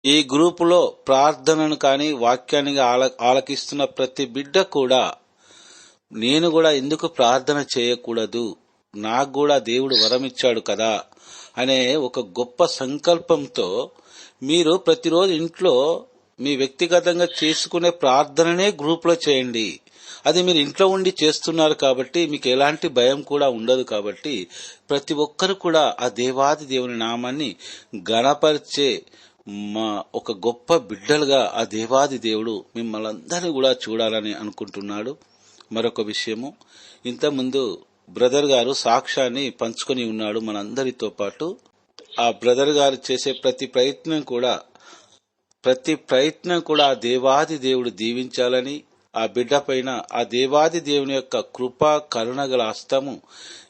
ఈ గ్రూపులో ప్రార్థనను కానీ వాక్యాన్ని ఆలకిస్తున్న ప్రతి బిడ్డ కూడా నేను కూడా ఎందుకు ప్రార్థన చేయకూడదు, నాకు కూడా దేవుడు వరమిచ్చాడు కదా అనే ఒక గొప్ప సంకల్పంతో మీరు ప్రతిరోజు ఇంట్లో మీ వ్యక్తిగతంగా చేసుకునే ప్రార్థననే గ్రూప్లో చేయండి. అది మీరు ఇంట్లో ఉండి చేస్తున్నారు కాబట్టి మీకు ఎలాంటి భయం కూడా ఉండదు. కాబట్టి ప్రతి ఒక్కరు కూడా ఆ దేవాది దేవుని నామాన్ని గణపరిచే ఒక గొప్ప బిడ్డలుగా ఆ దేవాది దేవుడు మిమ్మల్ని అందరినీ కూడా చూడాలని అనుకుంటున్నాడు. మరొక విషయము, ఇంతకుముందు బ్రదర్ గారు సాక్ష్యాన్ని పంచుకొని ఉన్నాడు మనందరితో పాటు. ఆ బ్రదర్ గారు చేసే ప్రతి ప్రయత్నం కూడా ఆ దేవాది దేవుడు దీవించాలని, ఆ బిడ్డ పైన ఆ దేవాది దేవుని యొక్క కృపా కరుణగల హస్తము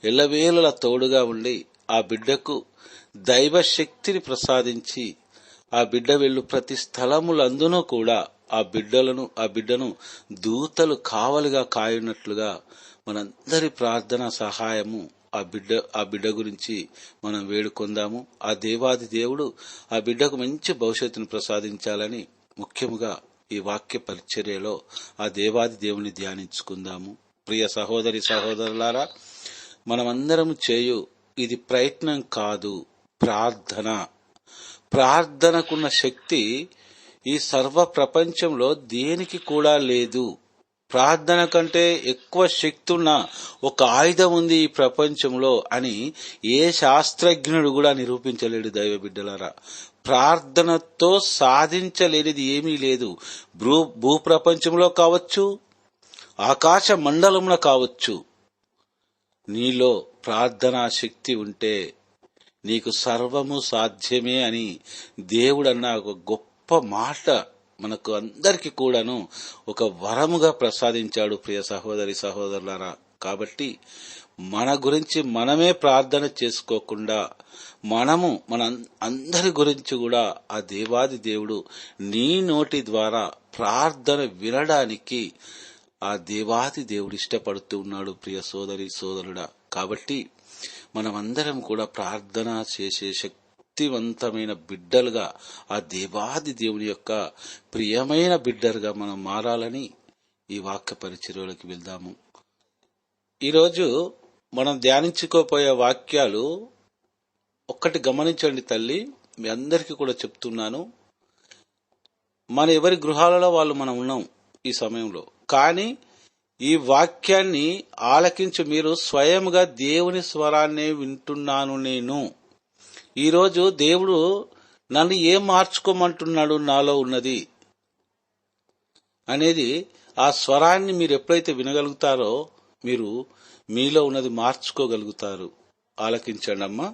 ఎల్లవేళలా తోడుగా ఉండి ఆ బిడ్డకు దైవ శక్తిని ప్రసాదించి ఆ బిడ్డ వెళ్ళు ప్రతి స్థలములందునూ కూడా ఆ బిడ్డను దూతలు కావలిగా కాయున్నట్లుగా మనందరి ప్రార్థన సహాయము ఆ బిడ్డ గురించి మనం వేడుకొందాము. ఆ దేవాది దేవుడు ఆ బిడ్డకు మంచి భవిష్యత్తును ప్రసాదించాలని ముఖ్యముగా ఈ వాక్య పరిచర్యలో ఆ దేవాది దేవుని ధ్యానించుకుందాము. ప్రియ సహోదరి సహోదరులారా, మనమందరం చేయు ఇది ప్రయత్నం కాదు, ప్రార్థనకున్న శక్తి ఈ సర్వ ప్రపంచంలో దేనికి కూడా లేదు. ప్రార్థన కంటే ఎక్కువ శక్తి ఉన్న ఒక ఆయుధం ఉంది ఈ ప్రపంచంలో అని ఏ శాస్త్రజ్ఞుడు కూడా నిరూపించలేడు. దైవ బిడ్డలారా, ప్రార్థనతో సాధించలేనిది ఏమీ లేదు. భూప్రపంచంలో కావచ్చు, ఆకాశ మండలంలో కావచ్చు. నీలో ప్రార్థనా శక్తి ఉంటే నీకు సర్వము సాధ్యమే అని దేవుడన్న ఒక గొప్ప మాట మనకు అందరికీ కూడాను ఒక వరముగా ప్రసాదించాడు. ప్రియ సహోదరి సహోదరులారా, కాబట్టి మన గురించి మనమే ప్రార్థన చేసుకోకుండా మన అందరి గురించి కూడా ఆ దేవాది దేవుడు నీ నోటి ద్వారా ప్రార్థన వినడానికి ఆ దేవాది దేవుడు ఇష్టపడుతూ ఉన్నాడు. ప్రియ సోదరి సోదరుడా, కాబట్టి మనమందరం కూడా ప్రార్థన చేసే శక్తివంతమైన బిడ్డలుగా ఆ దేవాది దేవుని యొక్క ప్రియమైన బిడ్డలుగా మనం మారాలని ఈ వాక్య పరిచర్యలోకి వెళ్దాము. ఈరోజు మనం ధ్యానించుకోపోయే వాక్యాలు ఒక్కటి గమనించండి తల్లి, మీ అందరికీ కూడా చెప్తున్నాను. మన ఎవరి గృహాలలో వాళ్ళు మనం ఉన్నాం ఈ సమయంలో, కానీ ఈ వాక్యాన్ని ఆలకించి మీరు స్వయంగా దేవుని స్వరాన్ని వింటున్నాను నేను. ఈరోజు దేవుడు నన్ను ఏం మార్చుకోమంటున్నాడు నాలో ఉన్నది అనేది ఆ స్వరాన్ని మీరు ఎప్పుడైతే వినగలుగుతారో మీరు మీలో ఉన్నది మార్చుకోగలుగుతారు. ఆలకించండి అమ్మా.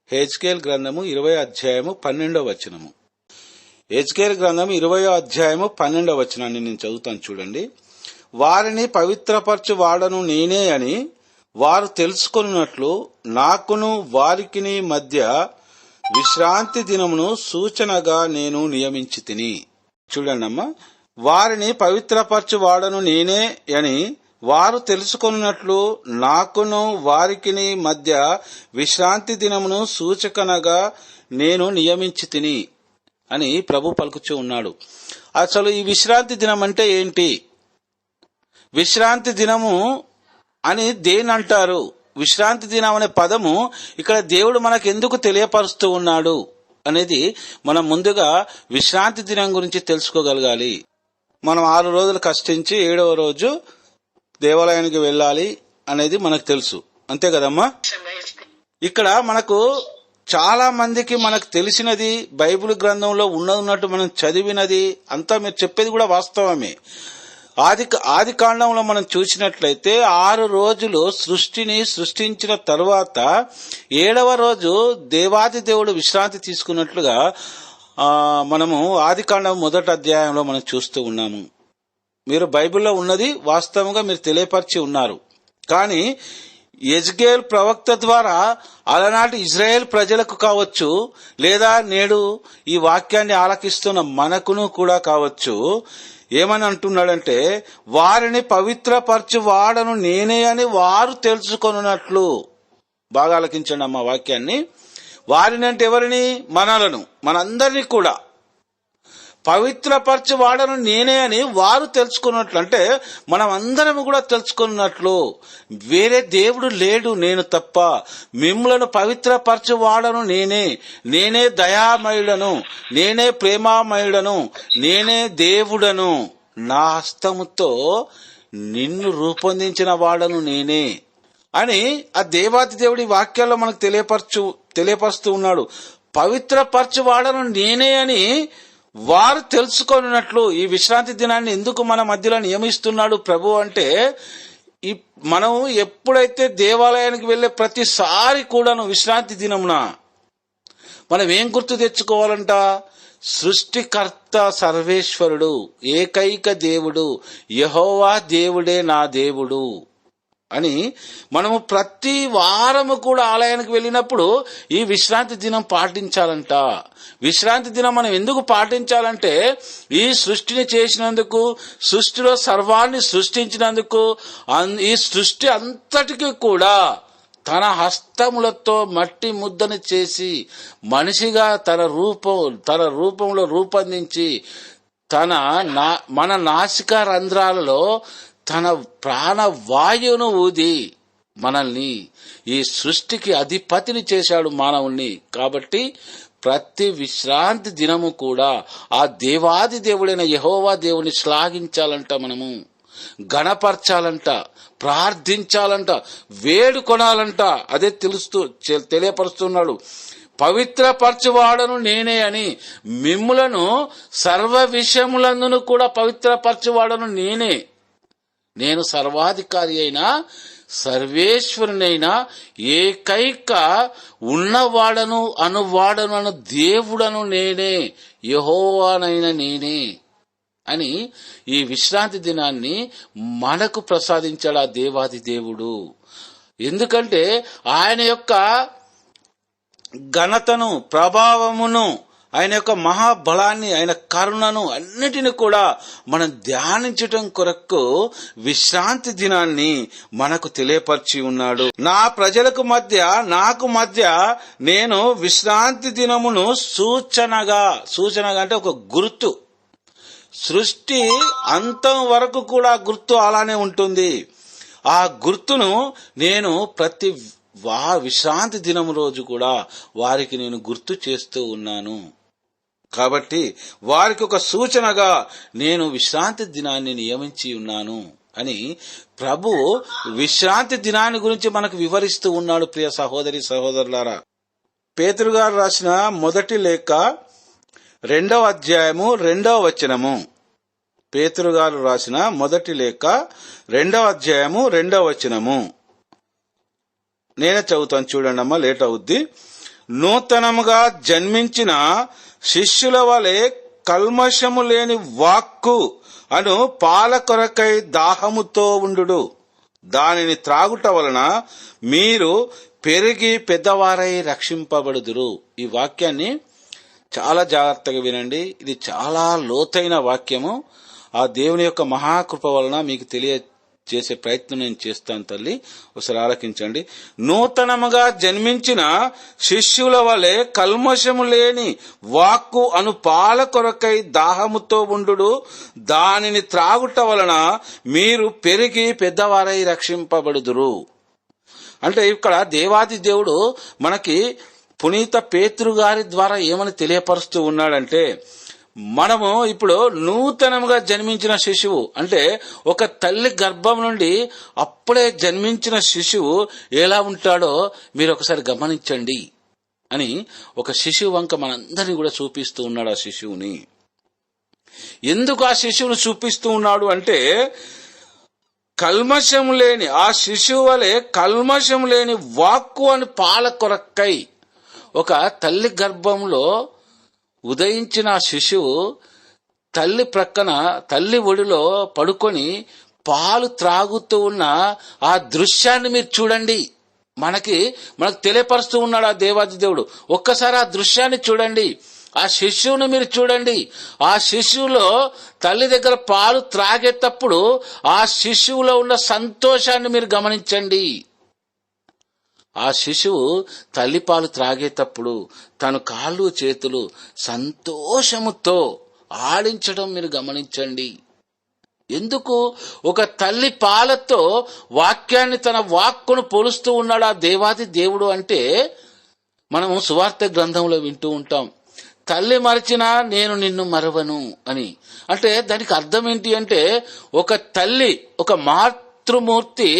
హెజ్కేల్ గ్రంథము 20:12. హెజ్కేల్ గ్రంథము 20:12 నేను చదువుతాను చూడండి. వారిని పవిత్రపరచు వాడను నేనే అని వారు తెలుసుకొనున్నట్లు నాకును వారికిని మధ్య విశ్రాంతి దినమును సూచనగా నేను నియమించి తిని. చూడండమ్మా, వారిని పవిత్రపరచు వాడను నేనే అని వారు తెలుసుకొనున్నట్లు నాకును వారికిని మధ్య విశ్రాంతి దినమును సూచకనగా నేను నియమించి తిని అని ప్రభు పలుకుచూ ఉన్నాడు. అసలు ఈ విశ్రాంతి దినం అంటే ఏంటి? విశ్రాంతి దినము అని దేని అంటారు? విశ్రాంతి దినం అనే పదము ఇక్కడ దేవుడు మనకు ఎందుకు తెలియపరుస్తూ ఉన్నాడు అనేది మనం ముందుగా విశ్రాంతి దినం గురించి తెలుసుకోగలగాలి. మనం 6 రోజులు కష్టించి 7వ రోజు దేవాలయానికి వెళ్ళాలి అనేది మనకు తెలుసు, అంతే కదమ్మా. ఇక్కడ మనకు చాలా మందికి మనకు తెలిసినది బైబిల్ గ్రంథంలో ఉన్నట్టు మనం చదివినది అంతా మీరు చెప్పేది కూడా వాస్తవమే. ఆది కాండంలో మనం చూసినట్లయితే 6 రోజులు సృష్టించిన తరువాత 7వ రోజు దేవాది దేవుడు విశ్రాంతి తీసుకున్నట్లుగా మనము ఆది కాండం 1వ అధ్యాయంలో మనం చూస్తూ ఉన్నాము. మీరు బైబిల్లో ఉన్నది వాస్తవంగా మీరు తెలియపరిచి ఉన్నారు. కానీ యెజ్కేల్ ప్రవక్త ద్వారా అలనాటి ఇజ్రాయెల్ ప్రజలకు కావచ్చు, లేదా నేడు ఈ వాక్యాన్ని ఆలకిస్తున్న మనకును కూడా కావచ్చు, ఏమని అంటున్నాడంటే వారిని పవిత్రపరచు వాడను నేనే అని వారు తెలుసుకొనున్నట్లు. బాగా ఆలకించండి అమ్మ వాక్యాన్ని. వారిని అంటే ఎవరిని? మనందరినీ కూడా పవిత్రపరచు వాడను నేనే అని వారు తెలుసుకున్నట్లు, అంటే మనం అందరం కూడా తెలుసుకున్నట్లు, వేరే దేవుడు లేడు నేను తప్ప, మిమ్ములను పవిత్రపరచు వాడను నేనే, నేనే దయామయుడను, నేనే ప్రేమామయుడను, నేనే దేవుడను, నా హస్తముతో నిన్ను రూపొందించిన వాడను నేనే అని ఆ దేవాది దేవుడి వాక్యాల్లో మనకు తెలియపరుస్తూ ఉన్నాడు. పవిత్రపరచు వాడను నేనే అని వారు తెలుసుకొనున్నట్లు ఈ విశ్రాంతి దినాన్ని ఎందుకు మన మధ్యలో నియమిస్తున్నాడు ప్రభు అంటే, మనం ఎప్పుడైతే దేవాలయానికి వెళ్లే ప్రతిసారి కూడాను విశ్రాంతి దినమున మనం ఏం గుర్తు తెచ్చుకోవాలంట? సృష్టికర్త సర్వేశ్వరుడు, ఏకైక దేవుడు యెహోవా దేవుడే నా దేవుడు అని మనము ప్రతి వారము కూడా ఆలయానికి వెళ్ళినప్పుడు ఈ విశ్రాంతి దినం పాటించాలంట. విశ్రాంతి దినం మనం ఎందుకు పాటించాలంటే, ఈ సృష్టిని చేసినందుకు, సృష్టిలో సర్వాన్ని సృష్టించినందుకు, ఈ సృష్టి అంతటికీ కూడా తన హస్తములతో మట్టి ముద్దను చేసి మనిషిగా తన రూపంలో రూపొందించి మన నాసికా రంధ్రాలలో తన ప్రాణవాయువును ఊది మనల్ని ఈ సృష్టికి అధిపతిని చేశాడు మానవుణ్ణి. కాబట్టి ప్రతి విశ్రాంతి దినము కూడా ఆ దేవాది దేవుడైన యెహోవా దేవుని శ్లాఘించాలంట, మనము గణపరచాలంట, ప్రార్థించాలంట, వేడుకొనాలంట. అదే తెలియపరుస్తున్నాడు. పవిత్రపరచువాడను నేనే అని, మిమ్ములను సర్వ విషయములందును కూడా పవిత్రపరచువాడను నేనే, నేను సర్వాధికారి అయినా సర్వేశ్వరునైనా ఏకైక ఉన్నవాడను అనువాడను దేవుడను నేనే, యెహోవానైన నేనే అని ఈ విశ్రాంతి దినాన్ని మనకు ప్రసాదించాడు ఆ దేవాది దేవుడు. ఎందుకంటే ఆయన యొక్క ఘనతను, ప్రభావమును, ఆయన యొక్క మహాబలాన్ని, ఆయన కరుణను అన్నిటిని కూడా మనం ధ్యానించటం కొరకు విశ్రాంతి దినాన్ని మనకు తెలియపరిచి ఉన్నాడు. నా ప్రజలకు మధ్య నాకు మధ్య నేను విశ్రాంతి దినమును సూచనగా అంటే ఒక గుర్తు, సృష్టి అంతం వరకు కూడా గుర్తు అలానే ఉంటుంది. ఆ గుర్తును నేను ప్రతి విశ్రాంతి దినము రోజు కూడా వారికి నేను గుర్తు చేస్తూ ఉన్నాను. కాబట్టి వారికి ఒక సూచనగా నేను విశ్రాంతి దినాన్ని నియమించి ఉన్నాను అని ప్రభు విశ్రాంతి దినాన్ని గురించి మనకు వివరిస్తూ ఉన్నాడు. ప్రియ సహోదరి సహోదరులారా, పేతురు గారు రాసిన మొదటి లేఖ 2వ అధ్యాయము 2వ వచనము. పేతురు గారు రాసిన మొదటి లేఖ 2వ అధ్యాయము 2వ వచనము. నేనే చదువుతాను, చూడండి అమ్మా, లేట్ అవుద్ది. నూతనముగా జన్మించిన శిష్యుల వలె కల్మషము లేని వాక్కు అను పాల కొరకై దాహముతో ఉండు, దానిని త్రాగుట వలన మీరు పెరిగి పెద్దవారై రక్షింపబడుదురు. ఈ వాక్యాన్ని చాలా జాగ్రత్తగా వినండి. ఇది చాలా లోతైన వాక్యము. ఆ దేవుని యొక్క మహాకృప వలన మీకు తెలియజేసే ప్రయత్నం నేను చేస్తాను. తల్లి, ఒకసారి ఆలకించండి. నూతనముగా జన్మించిన శిష్యుల వలె కల్మషము లేని వాక్కు అను పాల కొరకై దాహముతో ఉండు, దానిని త్రాగుట వలన మీరు పెరిగి పెద్దవారై రక్షింపబడుదురు. అంటే ఇక్కడ దేవాది దేవుడు మనకి పునీత పేతురు గారి ద్వారా ఏమని తెలియపరుస్తూ ఉన్నాడంటే, మనము ఇప్పుడు నూతనంగా జన్మించిన శిశువు అంటే ఒక తల్లి గర్భం నుండి అప్పుడే జన్మించిన శిశువు ఎలా ఉంటాడో మీరు ఒకసారి గమనించండి అని ఒక శిశువు వంక మనందరినీ కూడా చూపిస్తూ ఉన్నాడు. ఆ శిశువుని ఎందుకు ఆ శిశువుని చూపిస్తూ ఉన్నాడు అంటే, కల్మషము లేని ఆ శిశువు వలె కల్మషము లేని వాక్కు అని పాల కొరక్కై, ఒక తల్లి గర్భంలో ఉదయించిన ఆ శిశువు తల్లి ప్రక్కన తల్లి ఒడిలో పడుకొని పాలు త్రాగుతూ ఉన్న ఆ దృశ్యాన్ని మీరు చూడండి. మనకు తెలియపరుస్తూ ఉన్నాడు ఆ దేవాది దేవుడు. ఒక్కసారి ఆ దృశ్యాన్ని చూడండి, ఆ శిశువును మీరు చూడండి. ఆ శిశువులో తల్లి దగ్గర పాలు త్రాగేటప్పుడు ఆ శిశువులో ఉన్న సంతోషాన్ని మీరు గమనించండి. ఆ శిశువు తల్లి పాలు త్రాగేటప్పుడు తన కాళ్ళు చేతులు సంతోషముతో ఆడించడం మీరు గమనించండి. ఎందుకు? ఒక తల్లి పాలతో వాక్యాన్ని, తన వాక్కును పోలుస్తూ ఉన్నాడు ఆ దేవాది దేవుడు. అంటే మనము సువార్త గ్రంథంలో వింటూ ఉంటాం, తల్లి మరచినా నేను నిన్ను మరవను అని. అంటే దానికి అర్థం ఏంటి అంటే, ఒక తల్లి, ఒక మాతృమూర్తి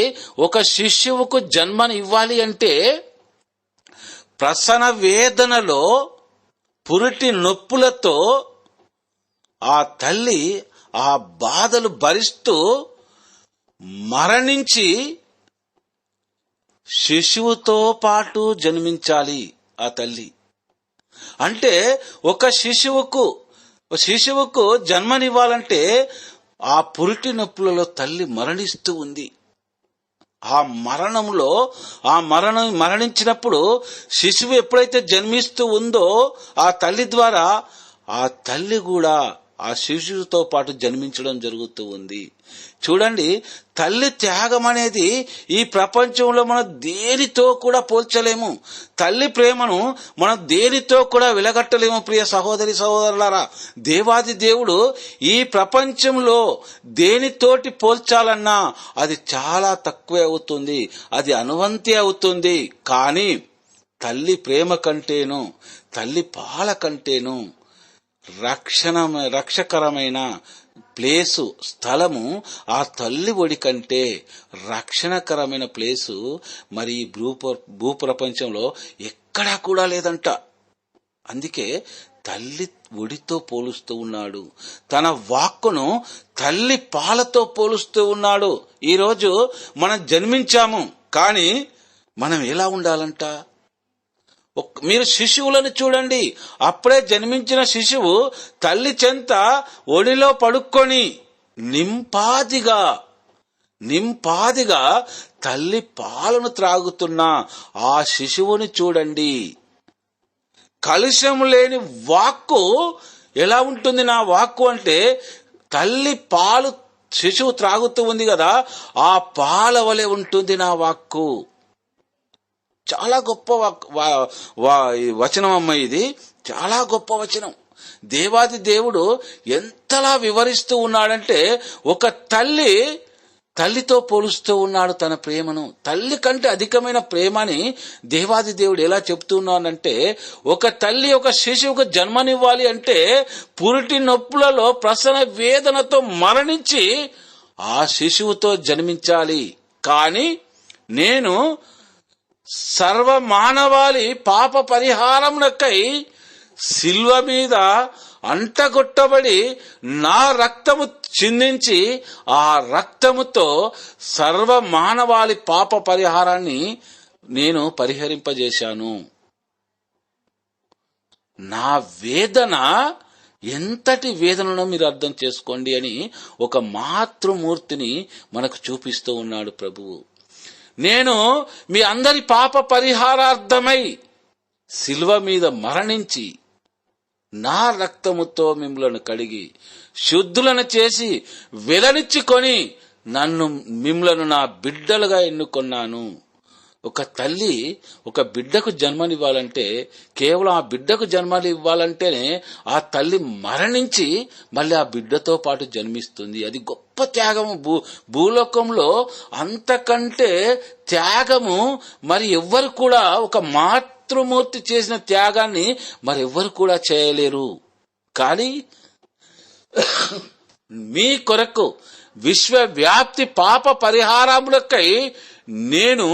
ఒక శిశువుకు జన్మని ఇవ్వాలి అంటే ప్రసన వేదనలో, పురిటి నొప్పులతో ఆ తల్లి ఆ బాధలు భరిస్తూ మరణించి శిశువుతో పాటు జన్మించాలి ఆ తల్లి. అంటే ఒక శిశువుకు జన్మనివ్వాలంటే ఆ పురిటి నొప్పులలో తల్లి మరణిస్తూ ఉంది. ఆ మరణించినప్పుడు శిశువు ఎప్పుడైతే జన్మిస్తూ ఉందో ఆ తల్లి ద్వారా ఆ తల్లి కూడా ఆ శిశువుతో పాటు జన్మించడం జరుగుతూ ఉంది. చూడండి, తల్లి త్యాగం అనేది ఈ ప్రపంచంలో మనం దేనితో కూడా పోల్చలేము. తల్లి ప్రేమను మనం దేనితో కూడా వెలగట్టలేము. ప్రియ సహోదరి సహోదరులారా, దేవాది దేవుడు ఈ ప్రపంచంలో దేనితోటి పోల్చాలన్నా అది చాలా తక్కువే అవుతుంది, అది అనువంతి అవుతుంది. కానీ తల్లి ప్రేమ కంటేను, తల్లి పాల కంటేను రక్షకరమైన ప్లేసు, స్థలము ఆ తల్లి ఒడి కంటే రక్షణకరమైన ప్లేసు మరి భూప్రపంచంలో ఎక్కడా కూడా లేదంట. అందుకే తల్లి ఒడితో పోలుస్తూ ఉన్నాడు, తన వాక్కును తల్లి పాలతో పోలుస్తూ ఉన్నాడు. ఈరోజు మనం జన్మించాము, కానీ మనం ఎలా ఉండాలంట? మీరు శిశువులను చూడండి, అప్పుడే జన్మించిన శిశువు తల్లి చెంత ఒడిలో పడుక్కొని నింపాదిగా తల్లి పాలను త్రాగుతున్న ఆ శిశువుని చూడండి. కలుషం లేని వాక్కు ఎలా ఉంటుంది నా వాక్కు అంటే, తల్లి పాలు శిశువు త్రాగుతూ ఉంది కదా, ఆ పాల వలె ఉంటుంది నా వాక్కు. చాలా గొప్ప వచనం అమ్మ, ఇది చాలా గొప్ప వచనం. దేవాది దేవుడు ఎంతలా వివరిస్తూ ఉన్నాడంటే, ఒక తల్లితో పోలుస్తూ ఉన్నాడు తన ప్రేమను. తల్లి కంటే అధికమైన ప్రేమని దేవాది దేవుడు ఎలా చెప్తున్నానంటే, ఒక తల్లి ఒక శిశువుకు జన్మనివ్వాలి అంటే పురిటి నొప్పులలో ప్రసన వేదనతో మరణించి ఆ శిశువుతో జన్మించాలి. కానీ నేను సర్వ మానవాళి పాప పరిహారమునకై శిల్వ మీద అంటగొట్టబడి నా రక్తము చిందించి ఆ రక్తముతో సర్వ మానవాళి పాప పరిహారాన్ని నేను పరిహరింపజేశాను. నా వేదన ఎంతటి వేదనను మీరు అర్థం చేసుకోండి అని ఒక మాతృమూర్తిని మనకు చూపిస్తూ ఉన్నాడు ప్రభువు. నేను మీ అందరి పాప పరిహారార్థమై శిల్వ మీద మరణించి నా రక్తముతో మిమ్మలను కడిగి శుద్ధులను చేసి వెలనిచ్చుకొని మిమ్మలను నా బిడ్డలుగా ఎన్నుకొన్నాను. ఒక తల్లి ఒక బిడ్డకు జన్మనివ్వాలంటే, కేవలం ఆ బిడ్డకు జన్మనివ్వాలంటేనే ఆ తల్లి మరణించి మళ్ళీ ఆ బిడ్డతో పాటు జన్మిస్తుంది. అది గొప్ప త్యాగము. భూలోకంలో అంతకంటే త్యాగము మరి ఎవ్వరు కూడా, ఒక మాతృమూర్తి చేసిన త్యాగాన్ని మరి ఎవ్వరు కూడా చేయలేరు. కానీ మీ కొరకు విశ్వవ్యాప్తి పాప పరిహారములకై నేను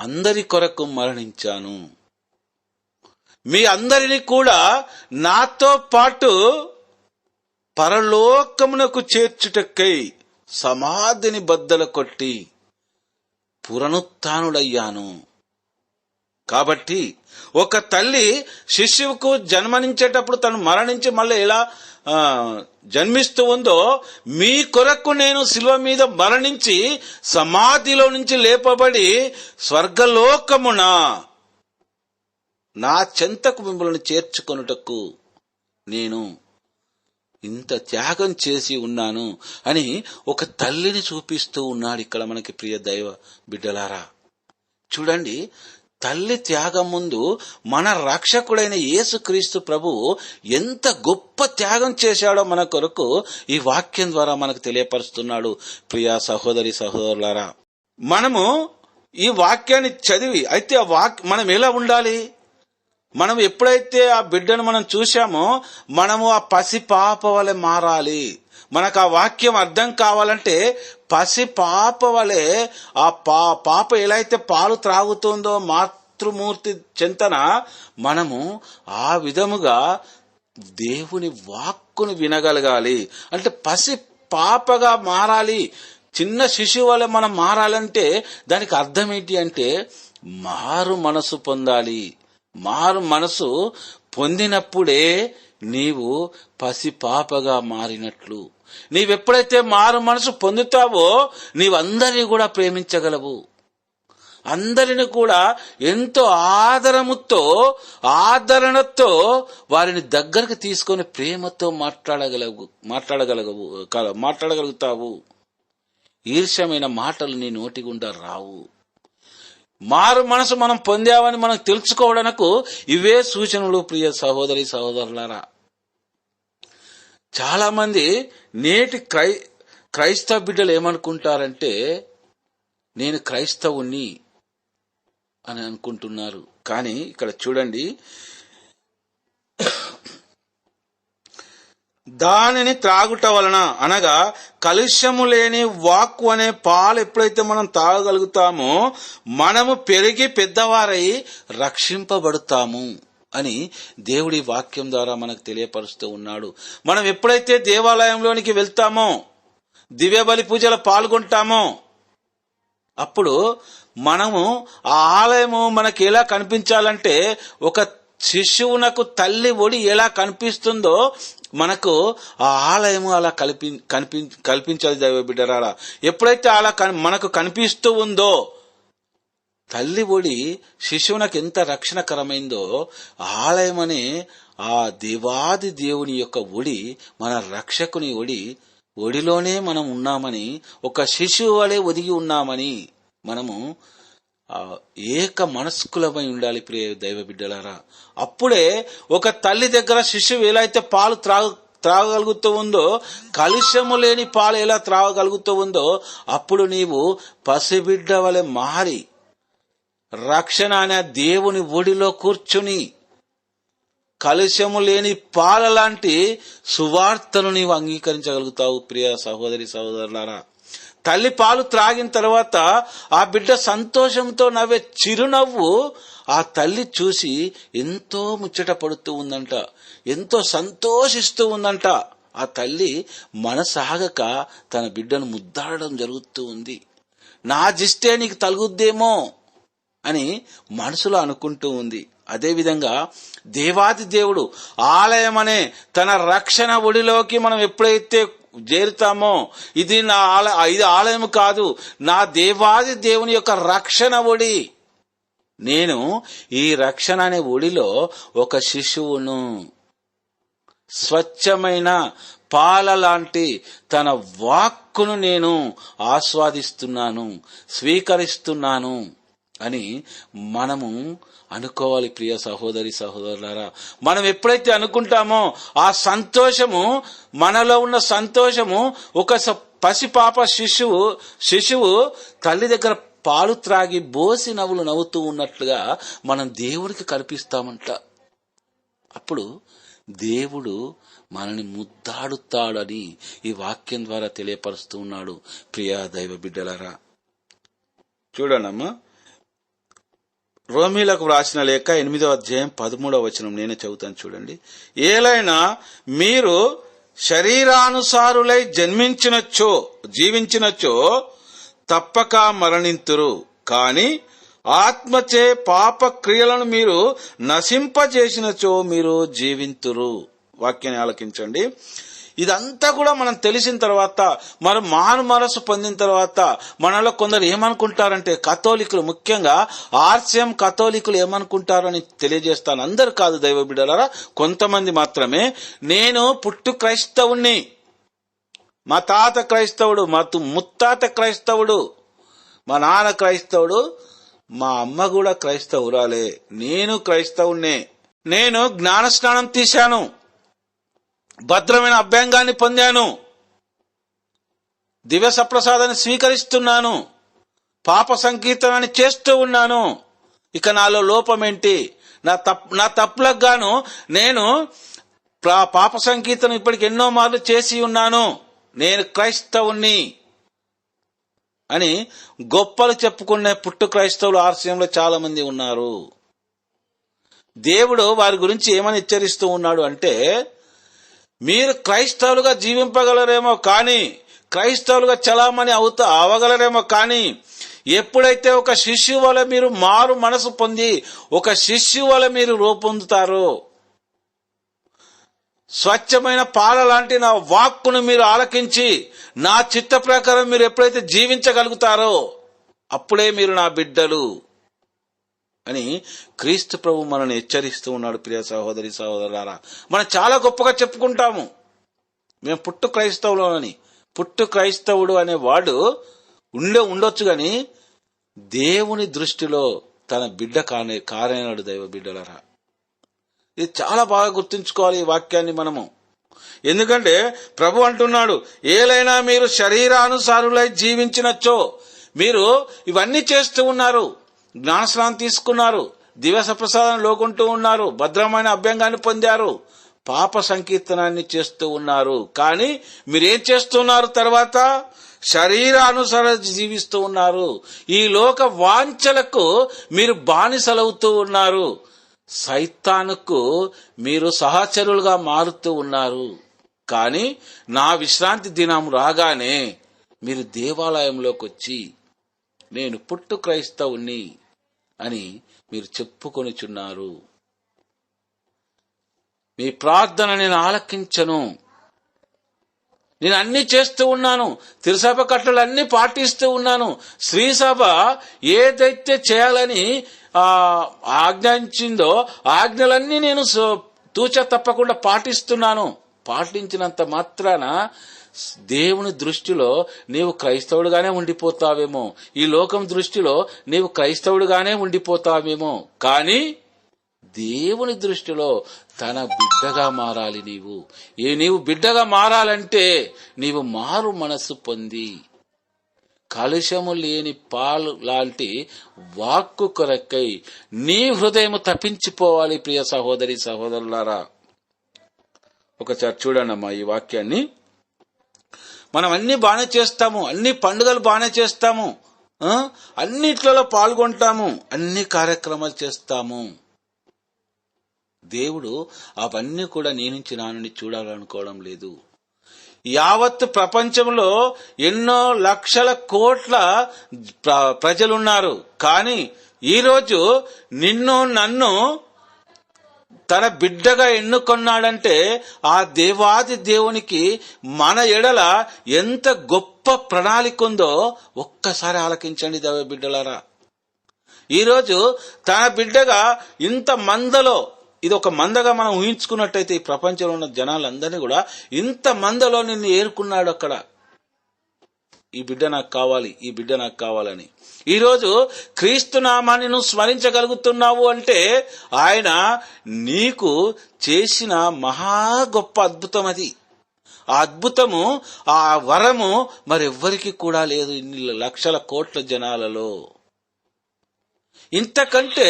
అందరి కొరకు మరణించాను. మీ అందరినీ కూడా నాతో పాటు పరలోకమునకు చేర్చుటకై సమాధిని బద్దలు కొట్టి పునరుత్థానుడయ్యాను. కాబట్టి ఒక తల్లి శిశువుకు జన్మనించేటప్పుడు తను మరణించి మళ్ళీ ఎలా జన్మిస్తూ ఉందో, మీ కొరకు నేను శిలువ మీద మరణించి సమాధిలో నుంచి లేపబడి స్వర్గలోకమున నా చెంతకు మిమ్మల్ని చేర్చుకొనుటకు నేను ఇంత త్యాగం చేసి ఉన్నాను అని ఒక తల్లిని చూపిస్తూ ఉన్నాడు ఇక్కడ మనకి. ప్రియ దైవ బిడ్డలారా, చూడండి, తల్లి త్యాగం ముందు మన రక్షకుడైన యేసుక్రీస్తు ప్రభువు ఎంత గొప్ప త్యాగం చేశాడో మన కొరకు ఈ వాక్యం ద్వారా మనకు తెలియపరుస్తున్నాడు. ప్రియా సహోదరి సహోదరులారా, మనము ఈ వాక్యాన్ని చదివి అయితే మనం ఎలా ఉండాలి? మనం ఎప్పుడైతే ఆ బిడ్డను మనం చూశామో మనము ఆ పసి పాప వలె మారాలి. మనకు ఆ వాక్యం అర్థం కావాలంటే పసి పాప వలె ఆ పాప ఎలా అయితే పాలు త్రాగుతుందో మాతృమూర్తి చెంతన మనము ఆ విధముగా దేవుని వాక్కును వినగలగాలి. అంటే పసి పాపగా మారాలి. చిన్న శిశువు వలె మనం మారాలంటే దానికి అర్థం ఏంటి అంటే మారు మనసు పొందాలి. మారు మనసు పొందినప్పుడే నీవు పసి పాపగా మారినట్లు. నీవెప్పుడైతే మారు మనసు పొందుతావో నీవందరినీ కూడా ప్రేమించగలవు. అందరిని కూడా ఎంతో ఆదరణతో వారిని దగ్గరకు తీసుకొని ప్రేమతో మాట్లాడగలుగుతావు. ఈర్ష్యమైన మాటలు నీ నోటి గుండా రావు. మారు మనసు మనం పొందామని మనం తెలుసుకోవడానికి ఇవే సూచనలు. ప్రియ సహోదరి సహోదరులారా, చాలా మంది నేటి క్రైస్తవ బిడ్డలు ఏమనుకుంటారంటే నేను క్రైస్తవుని అని అనుకుంటున్నారు. కానీ ఇక్కడ చూడండి, దానిని త్రాగుట వలన అనగా కలుష్యము లేని వాక్కు అనే పాలు ఎప్పుడైతే మనం తాగగలుగుతామో మనము పెరిగి పెద్దవారై రక్షింపబడతాము అని దేవుడి వాక్యం ద్వారా మనకు తెలియపరుస్తూ ఉన్నాడు. మనం ఎప్పుడైతే దేవాలయంలోనికి వెళ్తామో దివ్య బలి పూజలో పాల్గొంటామో అప్పుడు మనము ఆ ఆలయము మనకి ఎలా కనిపించాలంటే ఒక శిశువునకు తల్లి ఒడి ఎలా కనిపిస్తుందో మనకు ఆ ఆలయము అలా కల్పించాలి. దైవ బిడ్డలారా, ఎప్పుడైతే అలా మనకు కనిపిస్తూ ఉందో తల్లి ఒడి శిశువునకు ఎంత రక్షణకరమైందో ఆలయం అనే ఆ దేవాది దేవుని యొక్క ఒడి మన రక్షకుని ఒడిలోనే మనం ఉన్నామని, ఒక శిశువు వలె ఒదిగి ఉన్నామని మనము ఏక మనస్కులమై ఉండాలి. ప్రియ దైవ బిడ్డలారా, అప్పుడే ఒక తల్లి దగ్గర శిశువు ఎలా అయితే పాలు త్రాగగలుగుతూ ఉందో, కలుష్యము లేని పాలు ఎలా త్రాగగలుగుతూ ఉందో, అప్పుడు నీవు పసిబిడ్డ వలె మారి రక్షణ అనే దేవుని ఒడిలో కూర్చుని కలుష్యము లేని పాల లాంటి సువార్తను నీవు అంగీకరించగలుగుతావు. ప్రియ సహోదరి సహోదరులారా, తల్లి పాలు త్రాగిన తర్వాత ఆ బిడ్డ సంతోషంతో నవ్వే చిరునవ్వు ఆ తల్లి చూసి ఎంతో ముచ్చట పడుతూ ఉందంట, ఎంతో సంతోషిస్తూ ఉందంట. ఆ తల్లి మనసాగక తన బిడ్డను ముద్దాడడం జరుగుతూ ఉంది. నా జిష్టే నీకు తగుద్దేమో అని మనసులో అనుకుంటూ ఉంది. అదేవిధంగా దేవాది దేవుడు ఆలయం అనే తన రక్షణ ఒడిలోకి మనం ఎప్పుడైతే చేరుతామో ఇది ఆలయం కాదు, నా దేవాది దేవుని యొక్క రక్షణ ఒడి. నేను ఈ రక్షణ అనే ఒడిలో ఒక శిశువును స్వచ్ఛమైన పాల లాంటి తన వాక్కును నేను ఆస్వాదిస్తున్నాను, స్వీకరిస్తున్నాను అని మనము అనుకోవాలి. ప్రియ సహోదరి సహోదరులారా, మనం ఎప్పుడైతే అనుకుంటామో ఆ సంతోషము, మనలో ఉన్న సంతోషము ఒక పసిపాప శిశువు తల్లి దగ్గర పాలు త్రాగి బోసి నవ్వులు నవ్వుతూ ఉన్నట్లుగా మనం దేవుడికి కనిపిస్తామంట. అప్పుడు దేవుడు మనని ముద్దాడుతాడని ఈ వాక్యం ద్వారా తెలియపరుస్తూ ఉన్నాడు. ప్రియా దైవ బిడ్డలారా, చూడనమ్మా, రోమీలకు వ్రాసిన లేఖ 8వ అధ్యాయం 13వ వచనం నేనే చదువుతాను చూడండి. ఏలైనా మీరు శరీరానుసారులై జీవించినచో తప్పక మరణింతురు, కాని ఆత్మచే పాప క్రియలను మీరు నశింపజేసినచో మీరు జీవింతురు. వాక్యాన్ని ఆలకించండి. ఇదంతా కూడా మనం తెలిసిన తర్వాత, మనం మారు మనసు పొందిన తర్వాత మనలో కొందరు ఏమనుకుంటారంటే, కథోలికులు, ముఖ్యంగా ఆర్సిఎం కథోలికులు ఏమనుకుంటారు అని తెలియజేస్తాను. అందరు కాదు దైవ బిడ్డలారా, కొంతమంది మాత్రమే. నేను పుట్టు క్రైస్తవుణ్ణి, మా తాత క్రైస్తవుడు, మా ముత్తాత క్రైస్తవుడు, మా నాన్న క్రైస్తవుడు, మా అమ్మ కూడా క్రైస్తవురాలే, నేను క్రైస్తవునే, నేను జ్ఞానస్నానం తీశాను, భద్రమైన అభ్యంగాన్ని పొందాను, దివ్య సప్రసాదాన్ని స్వీకరిస్తున్నాను, పాప సంకీర్తనాన్ని చేస్తూ ఉన్నాను, ఇక నాలో లోపమేంటి? నా తప్పులకు గాను నేను పాప సంకీర్తనం ఇప్పటికి ఎన్నో మార్లు చేసి ఉన్నాను, నేను క్రైస్తవుని అని గొప్పలు చెప్పుకునే పుట్టు క్రైస్తవులు ఆర్సీఎంలో చాలా మంది ఉన్నారు. దేవుడు వారి గురించి ఏమని హెచ్చరిస్తూ ఉన్నాడు అంటే, మీరు క్రైస్తవులుగా జీవింపగలరేమో కానీ, క్రైస్తవులుగా చలామణి అవగలరేమో కానీ, ఎప్పుడైతే ఒక శిష్యు వల్ల మీరు మారు మనసు పొంది ఒక శిష్యు వల్ల మీరు రూపొందుతారో, స్వచ్ఛమైన పాల లాంటి నా వాక్కును మీరు ఆలకించి నా చిత్త ప్రకారం మీరు ఎప్పుడైతే జీవించగలుగుతారో అప్పుడే మీరు నా బిడ్డలు అని క్రీస్తు ప్రభు మనల్ని హెచ్చరిస్తూ ఉన్నాడు. ప్రియ సహోదరి సహోదరులారా, మనం చాలా గొప్పగా చెప్పుకుంటాము మేము పుట్టు క్రైస్తవులోనని. పుట్టు క్రైస్తవుడు అనే వాడు ఉండొచ్చు గాని దేవుని దృష్టిలో తన బిడ్డ కారేనాడు దైవ బిడ్డలారా. ఇది చాలా బాగా గుర్తుంచుకోవాలి ఈ వాక్యాన్ని మనము. ఎందుకంటే ప్రభు అంటున్నాడు, ఏలైనా మీరు శరీరానుసారులై జీవించినచ్చో, మీరు ఇవన్నీ చేస్తూ ఉన్నారు, జ్ఞానస్నానం తీసుకున్నారు, దివ్య సప్రసాదం లోకుంటూ ఉన్నారు, భద్రమైన అభ్యంగాన్ని పొందారు, పాప సంకీర్తనాన్ని చేస్తూ ఉన్నారు, కానీ మీరేం చేస్తున్నారు? తర్వాత శరీరానుసార జీవిస్తూ ఉన్నారు, ఈ లోక వాంఛలకు మీరు బానిసలవుతూ ఉన్నారు, సైతానుకు మీరు సహచరులుగా మారుతూ ఉన్నారు. కానీ నా విశ్రాంతి దినం రాగానే మీరు దేవాలయంలోకి వచ్చి నేను పుట్టు క్రైస్తవుని అని మీరు చెప్పుకొనిచున్నారు. మీ ప్రార్థన నేను ఆలకించను, నేను అన్ని చేస్తూ ఉన్నాను, తిరుసభ కట్టలు అన్ని పాటిస్తూ ఉన్నాను, శ్రీసభ ఏదైతే చేయాలని ఆజ్ఞాయించిందో ఆజ్ఞలన్నీ నేను తూచ తప్పకుండా పాటిస్తున్నాను. పాటించినంత మాత్రాన దేవుని దృష్టిలో నీవు క్రైస్తవుడుగానే ఉండిపోతావేమో, ఈ లోకం దృష్టిలో నీవు క్రైస్తవుడుగానే ఉండిపోతావేమో, కానీ దేవుని దృష్టిలో తన బిడ్డగా మారాలి. నీవు బిడ్డగా మారాలంటే నీవు మారు మనస్సు పొంది కలుషము లేని పాలు లాంటి వాక్కు కొరకై నీ హృదయము తప్పించిపోవాలి. ప్రియ సహోదరి సహోదరులారా, ఒకసారి చూడండమ్మా ఈ వాక్యాన్ని. మనం అన్ని బాగానే చేస్తాము, అన్ని పండుగలు బాగానే చేస్తాము, అన్నిట్లలో పాల్గొంటాము, అన్ని కార్యక్రమాలు చేస్తాము. దేవుడు అవన్నీ కూడా నీ నుంచి నా నుండి చూడాలనుకోవడం లేదు. యావత్ ప్రపంచంలో ఎన్నో లక్షల కోట్ల ప్రజలున్నారు, కానీ ఈరోజు నిన్ను నన్ను తన బిడ్డగా ఎన్నుకొన్నాడంటే ఆ దేవాది దేవునికి మన ఎడల ఎంత గొప్ప ప్రణాళిక ఉందో ఒక్కసారి ఆలకించండి దైవ బిడ్డలారా. ఈరోజు తన బిడ్డగా ఇంత మందలో, ఇది ఒక మందగా మనం ఊహించుకున్నట్టయితే ఈ ప్రపంచంలో ఉన్న జనాలందరినీ కూడా ఇంత మందలో నిన్ను ఏరుకున్నాడు. అక్కడ ఈ బిడ్డ నాకు కావాలి, ఈ బిడ్డ నాకు కావాలని. ఈరోజు క్రీస్తు నామాన్ని నువ్వు స్మరించగలుగుతున్నావు అంటే ఆయన నీకు చేసిన మహా గొప్ప అద్భుతం అది. ఆ అద్భుతము, ఆ వరము మరెవ్వరికి కూడా లేదు ఇన్ని లక్షల కోట్ల జనాలలో. ఇంతకంటే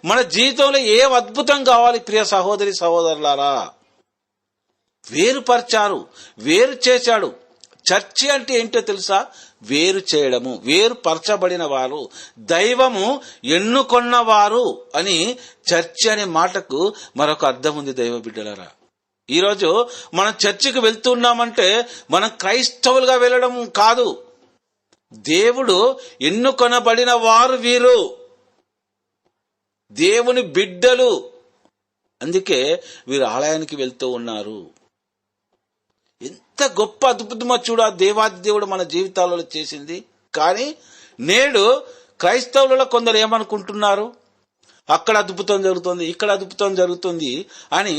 మన జీవితంలో ఏ అద్భుతం కావాలి ప్రియ సహోదరి సహోదరులారా? వేరుపరిచారు, వేరు చేశాడు. చర్చి అంటే ఏంటో తెలుసా? వేరు చేయడము, వేరు పరచబడిన వారు, దైవము ఎన్నుకొన్నవారు అని చర్చి అనే మాటకు మరొక అర్థం ఉంది దైవ బిడ్డలారా. ఈరోజు మనం చర్చికి వెళ్తున్నామంటే మనం క్రైస్తవులుగా వెళ్ళడం కాదు, దేవుడు ఎన్నుకొనబడిన వారు వీరు, దేవుని బిడ్డలు. అందుకే వీరు ఆలయానికి వెళ్తూ ఉన్నారు. ఎంత గొప్ప అద్భుతమో చూడ దేవాది దేవుడు మన జీవితాలలో చేసింది. కానీ నేడు క్రైస్తవులలో కొందరు ఏమనుకుంటున్నారు, అక్కడ అద్భుతం జరుగుతుంది, ఇక్కడ అద్భుతం జరుగుతుంది అని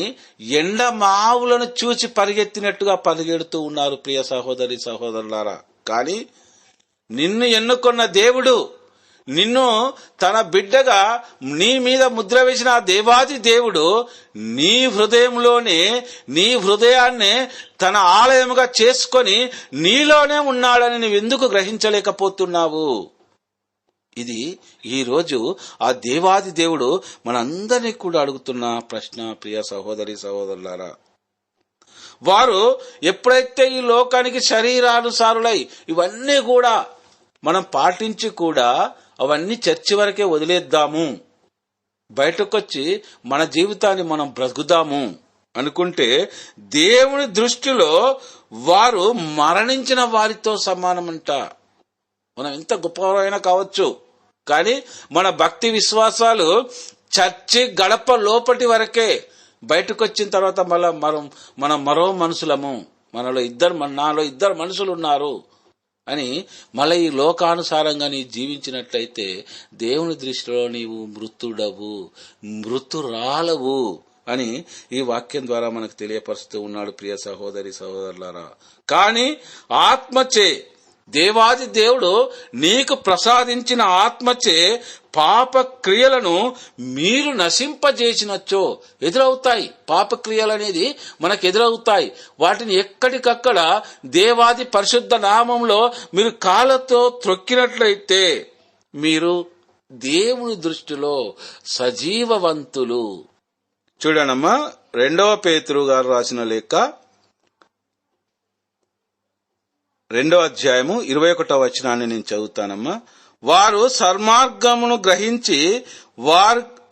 ఎండమావులను చూసి పరిగెత్తినట్టుగా పరిగెడుతూ ఉన్నారు ప్రియ సహోదరి సహోదరులారా. కానీ నిన్ను ఎన్నుకున్న దేవుడు, నిన్ను తన బిడ్డగా నీ మీద ముద్ర వేసిన ఆ దేవాది దేవుడు నీ హృదయంలోనే, నీ హృదయాన్నే తన ఆలయముగా చేసుకొని నీలోనే ఉన్నాడని నువ్వెందుకు గ్రహించలేకపోతున్నావు? ఇది ఈరోజు ఆ దేవాది దేవుడు మనందరినీ కూడా అడుగుతున్న ప్రశ్న. ప్రియ సహోదరి సహోదరులారా, వారు ఎప్పుడైతే ఈ లోకానికి శరీరానుసారులై ఇవన్నీ కూడా మనం పాటించి కూడా అవన్నీ చర్చి వరకే వదిలేద్దాము, బయటకొచ్చి మన జీవితాన్ని మనం బ్రతుకుదాము అనుకుంటే దేవుని దృష్టిలో వారు మరణించిన వారితో సమానమంట. మనం ఎంత గొప్పవారైనా కావచ్చు, కానీ మన భక్తి విశ్వాసాలు చర్చి గడప లోపటి వరకే. బయటకు వచ్చిన తర్వాత మనం మరో మనుషులము, నాలో ఇద్దరు మనుషులు ఉన్నారు అని మళ్ళీ ఈ లోకానుసారంగా నీ జీవించినట్లయితే దేవుని దృష్టిలో నీవు మృతుడవు, మృతురాలవు అని ఈ వాక్యం ద్వారా మనకు తెలియపరుస్తూ ఉన్నాడు. ప్రియ సహోదరి సహోదరులారా, కానీ ఆత్మచే, దేవాది దేవుడు నీకు ప్రసాదించిన ఆత్మచే పాప క్రియలను మీరు నశింపజేసినచ్చో ఎదురవుతాయి. పాపక్రియలు అనేది మనకు ఎదురవుతాయి. వాటిని ఎక్కడికక్కడ దేవాది పరిశుద్ధ నామంలో మీరు కాళ్ళతో త్రొక్కినట్లయితే మీరు దేవుని దృష్టిలో సజీవవంతులు. చూడనమ్మా, 2వ పేతురు గారు రాసిన లేఖ 2వ అధ్యాయము 21వ వచనాన్ని నేను చదువుతానమ్మా. వారు సన్మార్గమును గ్రహించి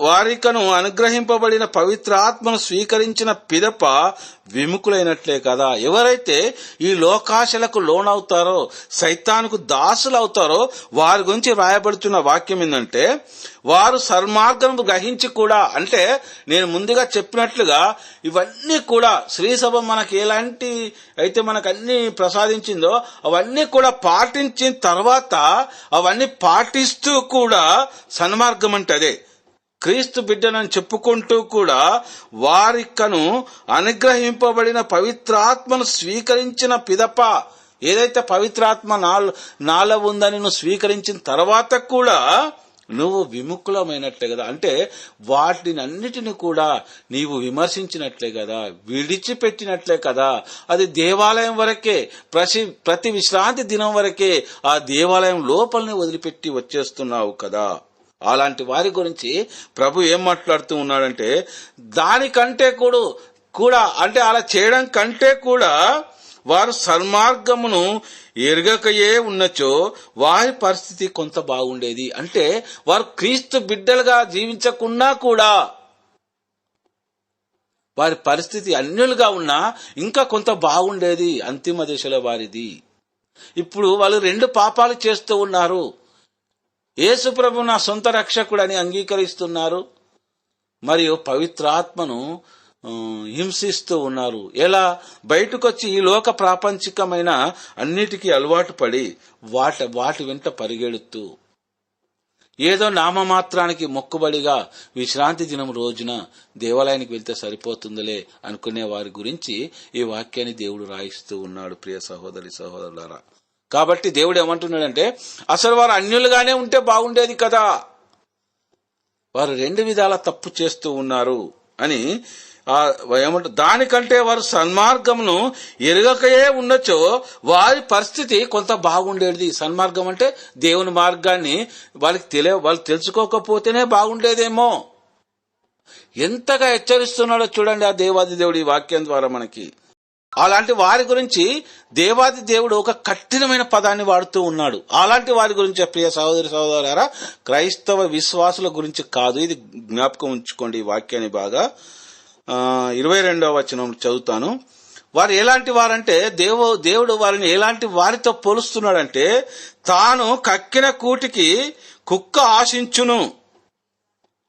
వారికను అనుగ్రహింపబడిన పవిత్రాత్మను స్వీకరించిన పిదప విముఖులైనట్లే కదా. ఎవరైతే ఈ లోకాశలకు లోనవుతారో, సైతానుకు దాసులు అవుతారో వారి గురించి రాయబడుతున్న వాక్యం ఏంటంటే, వారు సన్మార్గం గ్రహించి కూడా, అంటే నేను ముందుగా చెప్పినట్లుగా ఇవన్నీ కూడా శ్రీసభ మనకి ఎలాంటి అయితే మనకు అన్ని ప్రసాదించిందో అవన్నీ కూడా పాటించిన తర్వాత అవన్నీ పాటిస్తూ కూడా సన్మార్గం అంటే అదే క్రీస్తు బిడ్డనని చెప్పుకుంటూ కూడా వారికను అనుగ్రహింపబడిన పవిత్రాత్మను స్వీకరించిన పిదప, ఏదైతే పవిత్రాత్మ నాలో ఉందని నువ్వు స్వీకరించిన తర్వాత కూడా నువ్వు విముఖులమైనట్లే కదా. అంటే వాటిని అన్నిటిని కూడా నీవు విమర్శించినట్లే కదా, విడిచిపెట్టినట్లే కదా. అది దేవాలయం వరకే, ప్రతి విశ్రాంతి దినం వరకే ఆ దేవాలయం లోపలిని వదిలిపెట్టి వచ్చేస్తున్నావు కదా. అలాంటి వారి గురించి ప్రభు ఏం మాట్లాడుతూ ఉన్నాడంటే, దానికంటే కూడా అంటే అలా చేయడం కంటే కూడా వారు సన్మార్గమును ఎరగకయే ఉన్నచో వారి పరిస్థితి కొంత బాగుండేది. అంటే వారు క్రీస్తు బిడ్డలుగా జీవించకున్నా కూడా వారి పరిస్థితి అన్యులుగా ఉన్నా ఇంకా కొంత బాగుండేది అంతిమ దశలో వారిది. ఇప్పుడు వాళ్ళు 2 పాపాలు చేస్తూ ఉన్నారు. యేసు ప్రభు నా సొంత రక్షకుడని అంగీకరిస్తున్నారు, మరియు పవిత్రాత్మను హింసిస్తూ ఉన్నారు. ఎలా? బయటకొచ్చి ఈ లోక ప్రాపంచికమైన అన్నిటికీ అలవాటు పడి వాటి వెంట పరిగెడుతూ ఏదో నామమాత్రానికి మొక్కుబడిగా విశ్రాంతి దినం రోజున దేవాలయానికి వెళ్తే సరిపోతుందిలే అనుకునే వారి గురించి ఈ వాక్యాన్ని దేవుడు రాయిస్తూ ఉన్నాడు. ప్రియ సహోదరి సహోదరులారా, కాబట్టి దేవుడు ఏమంటున్నాడంటే, అసలు వారు అన్యులుగానే ఉంటే బాగుండేది కదా, వారు 2 విధాల తప్పు చేస్తూ ఉన్నారు అని దానికంటే వారు సన్మార్గమును ఎరగకయే ఉన్నచో వారి పరిస్థితి కొంత బాగుండేది. సన్మార్గం అంటే దేవుని మార్గాన్ని వాళ్ళు తెలుసుకోకపోతేనే బాగుండేదేమో. ఎంతగా హెచ్చరిస్తున్నాడో చూడండి ఆ దేవాది దేవుడు ఈ వాక్యం ద్వారా మనకి. అలాంటి వారి గురించి దేవాది దేవుడు ఒక కఠినమైన పదాన్ని వాడుతూ ఉన్నాడు. అలాంటి వారి గురించి ప్రియ సహోదరి సహోదరులారా, క్రైస్తవ విశ్వాసుల గురించి కాదు. ఇది జ్ఞాపకం ఉంచుకోండి. ఈ వాక్యాన్ని బాగా 22వ వచనం చదువుతాను. వారు ఎలాంటి వారంటే, దేవుడు వారిని ఎలాంటి వారితో పోలుస్తున్నాడంటే, తాను కక్కిన కూటికి కుక్క ఆశించును,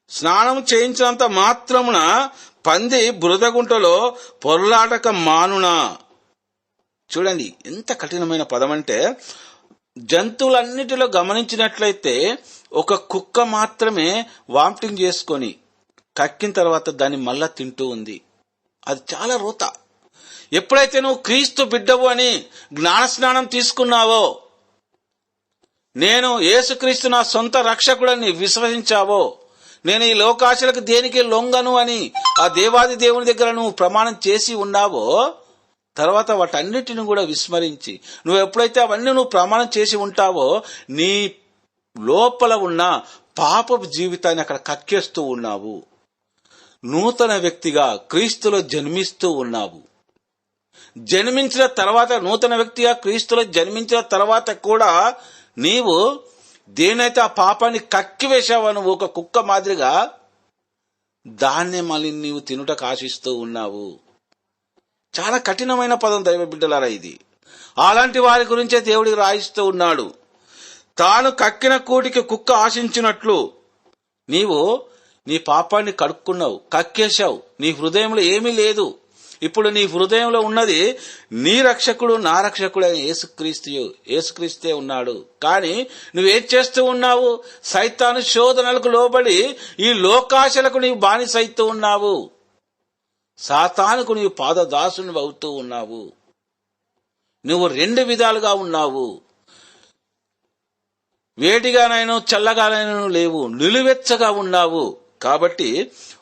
స్నానం చేయించినంత మాత్రమున పంది బురదగుంటలో పొర్లాటక మానునా. చూడండి ఎంత కఠినమైన పదం అంటే, జంతువులన్నిటిలో గమనించినట్లయితే ఒక కుక్క మాత్రమే వామిటింగ్ చేసుకొని కక్కిన తర్వాత దాన్ని మళ్ళా తింటూ ఉంది. అది చాలా రోత. ఎప్పుడైతే నువ్వు క్రీస్తు బిడ్డవు అని జ్ఞానస్నానం తీసుకున్నావో, నేను యేసుక్రీస్తు నా సొంత రక్షకుడని విశ్వసించావో, నేను ఈ లోకాశలకు దేనికి లొంగను అని ఆ దేవాది దేవుని దగ్గర నువ్వు ప్రమాణం చేసి ఉన్నావో, తర్వాత వాటన్నిటిని కూడా విస్మరించి నువ్వు ఎప్పుడైతే అవన్నీ నువ్వు ప్రమాణం చేసి ఉంటావో, నీ లోపల ఉన్న పాపపు జీవితాన్ని అక్కడ కక్కేస్తూ ఉన్నావు. నూతన వ్యక్తిగా క్రీస్తులో జన్మిస్తూ ఉన్నావు. జన్మించిన తర్వాత, నూతన వ్యక్తిగా క్రీస్తులో జన్మించిన తర్వాత కూడా నీవు దేనైతే ఆ పాపాన్ని కక్కివేశావో నువ్వు ఒక కుక్క మాదిరిగా, దాన్నే మళ్ళీ నీవు తినుటకు ఆశిస్తూ ఉన్నావు. చాలా కఠినమైన పదం దైవ బిడ్డలారా ఇది. అలాంటి వారి గురించే దేవుడికి రాయిస్తూ ఉన్నాడు. తాను కక్కిన కూటికి కుక్క ఆశించినట్లు నీవు నీ పాపాన్ని కడుక్కున్నావు, కక్కేశావు. నీ హృదయంలో ఏమీ లేదు. ఇప్పుడు నీ హృదయంలో ఉన్నది నీ రక్షకుడు, నా రక్షకుడు అయిన యేసుక్రీస్తే ఉన్నాడు. కానీ నువ్వేం చేస్తూ ఉన్నావు? సైతాను శోధనలకు లోబడి ఈ లోకాశలకు నీవు బానిసైతూ ఉన్నావు. సాతానుకు నీవు పాదదాసుని అవుతూ ఉన్నావు. నువ్వు రెండు విధాలుగా ఉన్నావు. వేడిగానైనా చల్లగానైనా లేవు, నిలువెచ్చగా ఉన్నావు. కాబట్టి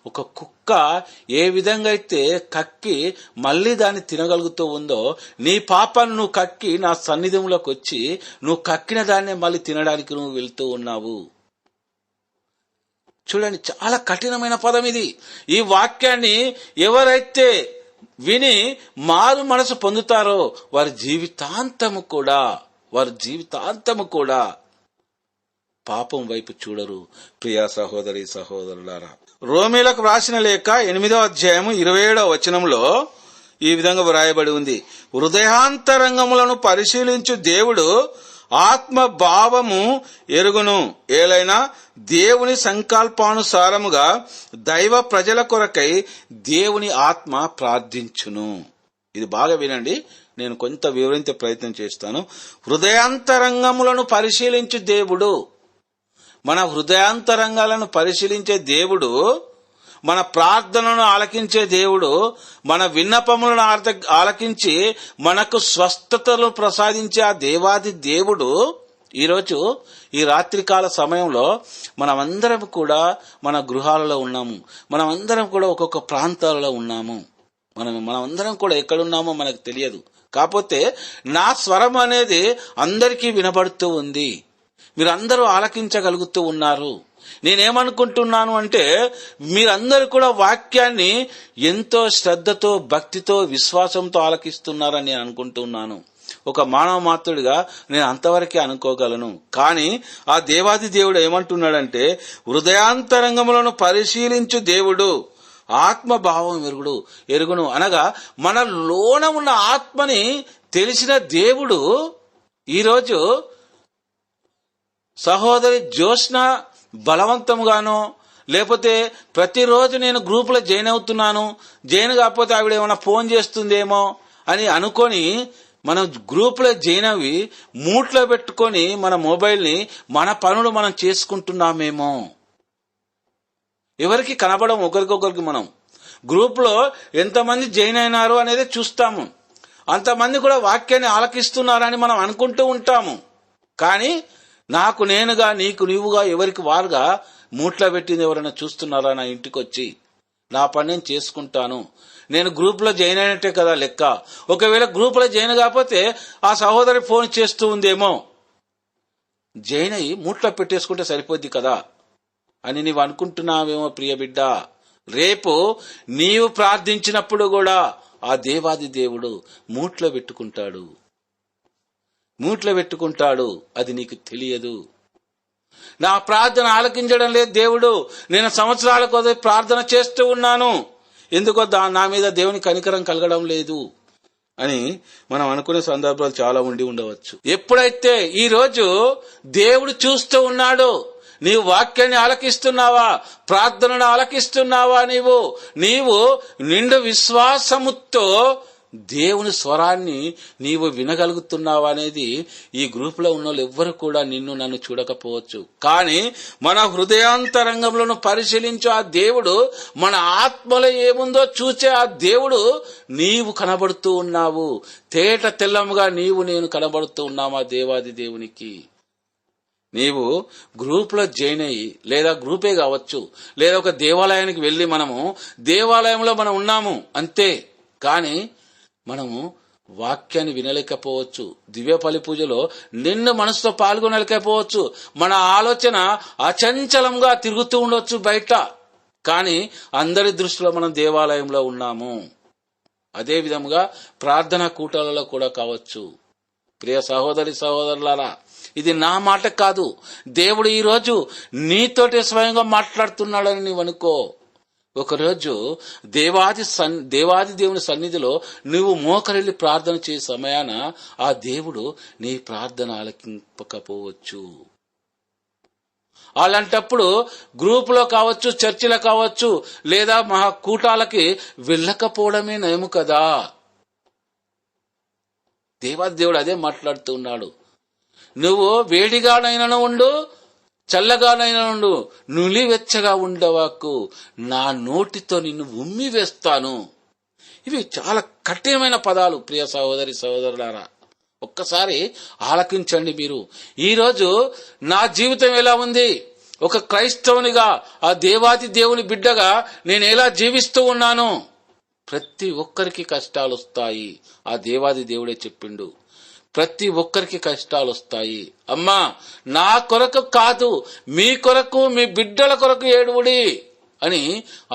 ఒక కుక్క ఏ విధంగా అయితే కక్కి మళ్ళీ దాన్ని తినగలుగుతూ ఉందో, నీ పాపాన్ని నువ్వు కక్కి నా సన్నిధిలోకి వచ్చి నువ్వు కక్కిన దాన్నే మళ్ళీ తినడానికి నువ్వు వెళ్తూ ఉన్నావు. చూడండి, చాలా కఠినమైన పదం ఇది. ఈ వాక్యాన్ని ఎవరైతే విని మారు మనసు పొందుతారో వారి జీవితాంతము కూడా పాపం వైపు చూడరు. ప్రియా సహోదరి సహోదరులారా, రోమీలకు వ్రాసిన లేఖ 8వ అధ్యాయము 27వ వచనంలో ఈ విధంగా వ్రాయబడి ఉంది. హృదయాంతరంగములను పరిశీలించు దేవుడు ఆత్మ భావము ఎరుగును, ఏలైనా దేవుని సంకల్పానుసారముగా దైవ ప్రజల కొరకై దేవుని ఆత్మ ప్రార్థించును. ఇది బాగా వినండి, నేను కొంత వివరించే ప్రయత్నం చేస్తాను. హృదయాంతరంగములను పరిశీలించు దేవుడు, మన హృదయాంతరంగాలను పరిశీలించే దేవుడు, మన ప్రార్థనను ఆలకించే దేవుడు, మన విన్నపములను ఆలకించి మనకు స్వస్థతలు ప్రసాదించే ఆ దేవాది దేవుడు ఈరోజు ఈ రాత్రికాల సమయంలో మనమందరం కూడా మన గృహాలలో ఉన్నాము. మనమందరం కూడా ఒక్కొక్క ప్రాంతాలలో ఉన్నాము. మనమందరం కూడా ఎక్కడున్నామో మనకు తెలియదు. కాకపోతే నా స్వరం అనేది అందరికీ వినబడుతూ ఉంది. మీరందరూ ఆలకించగలుగుతూ ఉన్నారు. నేనేమనుకుంటున్నాను అంటే, మీరందరూ కూడా వాక్యాన్ని ఎంతో శ్రద్ధతో, భక్తితో, విశ్వాసంతో ఆలకిస్తున్నారని నేను అనుకుంటున్నాను. ఒక మానవ మాత్రుడిగా నేను అంతవరకే అనుకోగలను. కానీ ఆ దేవాది దేవుడు ఏమంటున్నాడంటే, హృదయాంతరంగములను పరిశీలించు దేవుడు ఆత్మభావం ఎరుగును అనగా మన లోన ఉన్న ఆత్మని తెలిసిన దేవుడు ఈరోజు సహోదరి జ్యోత్స్న బలవంతంగానో, లేకపోతే ప్రతిరోజు నేను గ్రూపులో జాయిన్ అవుతున్నాను, జాయిన్ కాకపోతే ఆవిడ ఏమైనా ఫోన్ చేస్తుందేమో అని అనుకొని మనం గ్రూపులో జాయిన్ అవి మూట్లో పెట్టుకొని మన మొబైల్ని మన పనులు మనం చేసుకుంటున్నామేమో. ఎవరికి కనబడం, ఒకరికొకరికి మనం గ్రూప్లో ఎంతమంది జాయిన్ అయినారు అనేది చూస్తాము. అంతమంది కూడా వాక్యాన్ని ఆలకిస్తున్నారని మనం అనుకుంటూ ఉంటాము. కానీ నాకు నేనుగా, నీకు నీవుగా, ఎవరికి వారుగా మూట్లో పెట్టింది ఎవరైనా చూస్తున్నారా? నా ఇంటికి వచ్చి నా పని నేను చేసుకుంటాను, నేను గ్రూప్లో జాయిన్ అయినట్టే కదా లెక్క. ఒకవేళ గ్రూప్లో జాయిన్ కాకపోతే ఆ సహోదరి ఫోన్ చేస్తూ ఉందేమో, జాయిన్ అయ్యి మూట్లో పెట్టేసుకుంటే సరిపోద్ది కదా అని నీవు అనుకుంటున్నావేమో. ప్రియ బిడ్డ, రేపు నీవు ప్రార్థించినప్పుడు కూడా ఆ దేవాది దేవుడు మూట్లో పెట్టుకుంటాడు. అది నీకు తెలియదు. నా ప్రార్థన ఆలకించడం లేదు దేవుడు, నేను సంవత్సరాల కొద్ది ప్రార్థన చేస్తూ ఉన్నాను, ఎందుకో నా మీద దేవుని కనికరం కలగడం లేదు అని మనం అనుకునే సందర్భాలు చాలా ఉండవచ్చు. ఎప్పుడైతే ఈ రోజు దేవుడు చూస్తూ ఉన్నాడో, నీవు వాక్యాన్ని ఆలకిస్తున్నావా, ప్రార్థనను ఆలకిస్తున్నావా, నీవు నిండు విశ్వాసముతో దేవుని స్వరాన్ని నీవు వినగలుగుతున్నావా అనేది ఈ గ్రూపులో ఉన్న వాళ్ళు ఎవ్వరు కూడా నన్ను చూడకపోవచ్చు. కానీ మన హృదయాంతరంగంలో పరిశీలించు ఆ దేవుడు, మన ఆత్మలో ఏముందో చూచే ఆ దేవుడు నీవు కనబడుతూ ఉన్నావు. తేట తెల్లముగా నేను కనబడుతూ ఉన్నామా దేవాది దేవునికి. నీవు గ్రూప్లో జాయిన్ అయ్యి, లేదా గ్రూపే కావచ్చు, లేదా ఒక దేవాలయానికి వెళ్ళి మనము దేవాలయంలో మనం ఉన్నాము అంతే. కానీ మనము వాక్యాన్ని వినలేకపోవచ్చు. దివ్య బలి పూజలో నిన్ను మనసుతో పాల్గొనలేకపోవచ్చు. మన ఆలోచన అచంచలంగా తిరుగుతూ ఉండొచ్చు బయట, కానీ అందరి దృష్టిలో మనం దేవాలయంలో ఉన్నాము. అదే విధముగా ప్రార్థనా కూటాలలో కూడా కావచ్చు. ప్రియ సహోదరి సహోదరులారా, ఇది నా మాట కాదు, దేవుడు ఈరోజు నీతోటే స్వయంగా మాట్లాడుతున్నాడని నీవు అనుకో. ఒకరోజు దేవాది దేవుని సన్నిధిలో నువ్వు మోకరిల్లి ప్రార్థన చేసే సమయాన ఆ దేవుడు నీ ప్రార్థన ఆలకింపకపోవచ్చు. అలాంటప్పుడు గ్రూపులో కావచ్చు, చర్చిలో కావచ్చు, లేదా మహా కూటాలకి వెళ్ళకపోవడమే నయము కదా. దేవుడు అదే మాట్లాడుతూ ఉన్నాడు. నువ్వు వేడిగానైనా ఉండు, చల్లగానైనా ఉండు, నులివెచ్చగా ఉండవాకు, నా నోటితో నిన్ను ఉమ్మి వేస్తాను. ఇవి చాలా కఠినమైన పదాలు. ప్రియ సహోదరి సహోదరులారా, ఒక్కసారి ఆలకించండి. మీరు ఈరోజు నా జీవితం ఎలా ఉంది, ఒక క్రైస్తవునిగా, ఆ దేవాది దేవుని బిడ్డగా నేను ఎలా జీవిస్తూ ఉన్నాను. ప్రతి ఒక్కరికి కష్టాలు వస్తాయి. ఆ దేవాది దేవుడే చెప్పిండు, ప్రతి ఒక్కరికి కష్టాలు వస్తాయి. అమ్మా, నా కొరకు కాదు, మీ కొరకు, మీ బిడ్డల కొరకు ఏడువుడి అని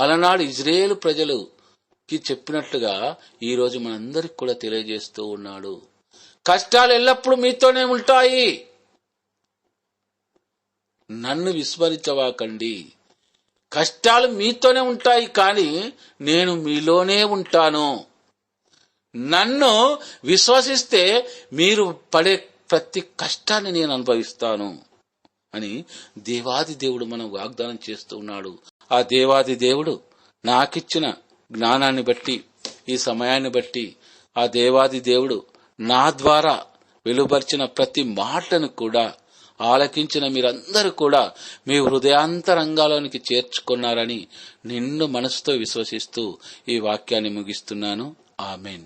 అలనాడు ఇజ్రాయేలు ప్రజలుకి చెప్పినట్లుగా ఈరోజు మనందరికి కూడా తెలియజేస్తూ ఉన్నాడు. కష్టాలు ఎల్లప్పుడూ మీతోనే ఉంటాయి. నన్ను విస్మరించవాకండి. కష్టాలు మీతోనే ఉంటాయి, కానీ నేను మీలోనే ఉంటాను. నన్ను విశ్వసిస్తే మీరు పడే ప్రతి కష్టాన్ని నేను అనుభవిస్తాను అని దేవాది దేవుడు మనం వాగ్దానం చేస్తూ ఉన్నాడు. ఆ దేవాది దేవుడు నాకిచ్చిన జ్ఞానాన్ని బట్టి, ఈ సమయాన్ని బట్టి, ఆ దేవాది దేవుడు నా ద్వారా వెలువరిచిన ప్రతి మాటను కూడా ఆలకించిన మీరందరూ కూడా మీ హృదయాంతరంగాలోనికి చేర్చుకున్నారని నిన్ను మనసుతో విశ్వసిస్తూ ఈ వాక్యాన్ని ముగిస్తున్నాను. ఆమెన్.